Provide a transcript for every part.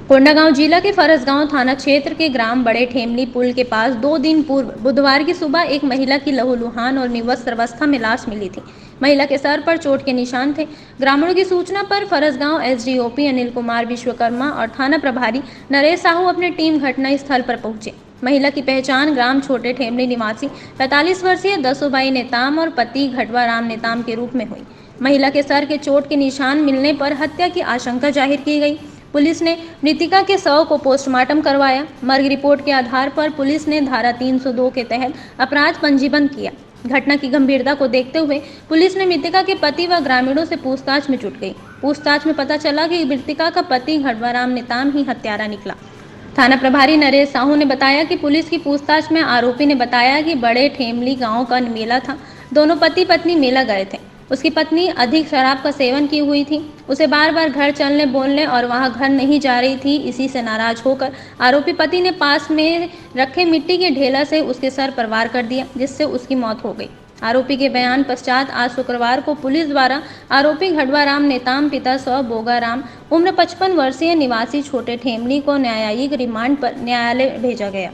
कोंडागांव जिला के फरसगांव थाना क्षेत्र के ग्राम बड़े ठेमली पुल के पास 2 दिन पूर्व बुधवार की सुबह एक महिला की लहूलुहान और विवश अवस्था में लाश मिली थी। महिला के सर पर चोट के निशान थे। ग्रामीणों की सूचना पर फरसगांव एसडीओपी अनिल कुमार विश्वकर्मा और थाना प्रभारी नरेश साहू अपनी टीम घटना स्थल पर पहुंचे। महिला की पहचान ग्राम छोटे ठेमली निवासी 45 वर्षीय दसोबाई नेताम और पति घटवा राम नेताम के रूप में हुई। महिला के सर के चोट के निशान मिलने पर हत्या की आशंका जाहिर की गई। पुलिस ने मृतिका के शव को पोस्टमार्टम करवाया। मर्ग रिपोर्ट के आधार पर पुलिस ने धारा 302 के तहत अपराध पंजीबन किया। घटना की गंभीरता को देखते हुए पुलिस ने मृतिका के पति व ग्रामीणों से पूछताछ में जुट गई। पूछताछ में पता चला कि मृतिका का पति घटवाराम नेताम ही हत्यारा निकला। थाना प्रभारी नरेश साहू ने बताया कि पुलिस की पूछताछ में आरोपी ने बताया कि बड़े ठेमली गांव का मेला था। दोनों पति पत्नी मेला गए थे। उसकी पत्नी अधिक शराब का सेवन की हुई थी। उसे बार बार घर चलने बोलने और वहां घर नहीं जा रही थी। इसी से नाराज होकर आरोपी पति ने पास में रखे मिट्टी के ढेला से उसके सर पर वार कर दिया, जिससे उसकी मौत हो गई। आरोपी के बयान पश्चात आज शुक्रवार को पुलिस द्वारा आरोपी घटवाराम नेताम पिता स्व बोगाराम उम्र 55 वर्षीय निवासी छोटे ठेमली को न्यायिक रिमांड पर न्यायालय भेजा गया।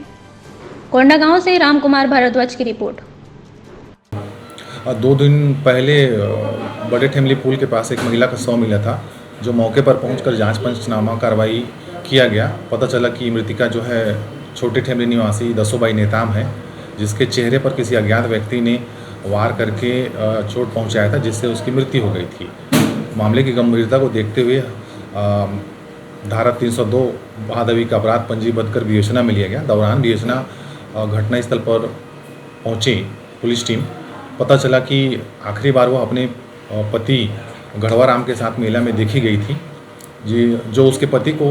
कोंडागांव से रामकुमार भारद्वाज की रिपोर्ट। 2 दिन पहले बड़े ठेमली पुल के पास एक महिला का शव मिला था, जो मौके पर पहुंचकर जांच पंचनामा कार्रवाई किया गया। पता चला कि मृतिका जो है छोटे ठेमली निवासी दसोबाई नेताम है, जिसके चेहरे पर किसी अज्ञात व्यक्ति ने वार करके चोट पहुंचाया था, जिससे उसकी मृत्यु हो गई थी। मामले की गंभीरता को देखते हुए धारा 302 महादवी का अपराध पंजीबद्ध कर विवेचना में लिया गया। दौरान विवेचना घटनास्थल पर पहुंची पुलिस टीम। पता चला कि आखिरी बार वह अपने पति घटवाराम के साथ मेला में देखी गई थी, जो उसके पति को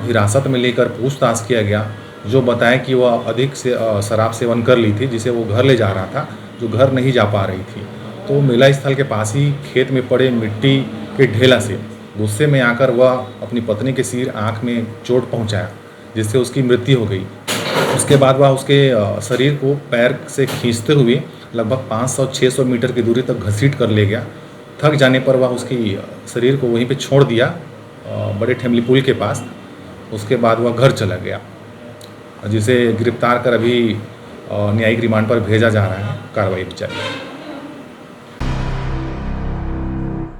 हिरासत में लेकर पूछताछ किया गया, जो बताया कि वह अधिक से शराब सेवन कर ली थी, जिसे वो घर ले जा रहा था, जो घर नहीं जा पा रही थी। तो मेला स्थल के पास ही खेत में पड़े मिट्टी के ढेला से गुस्से में आकर वह अपनी पत्नी के सिर आँख में चोट पहुँचाया, जिससे उसकी मृत्यु हो गई। उसके बाद वह उसके शरीर को पैर से खींचते हुए लगभग 500-600 मीटर की दूरी तक घसीट कर ले गया। थक जाने पर वह उसकी शरीर को वहीं पे छोड़ दिया बड़े ठेमली पुल के पास। उसके बाद वह घर चला गया, जिसे गिरफ्तार कर अभी न्यायिक रिमांड पर भेजा जा रहा है। कार्रवाई जारी है।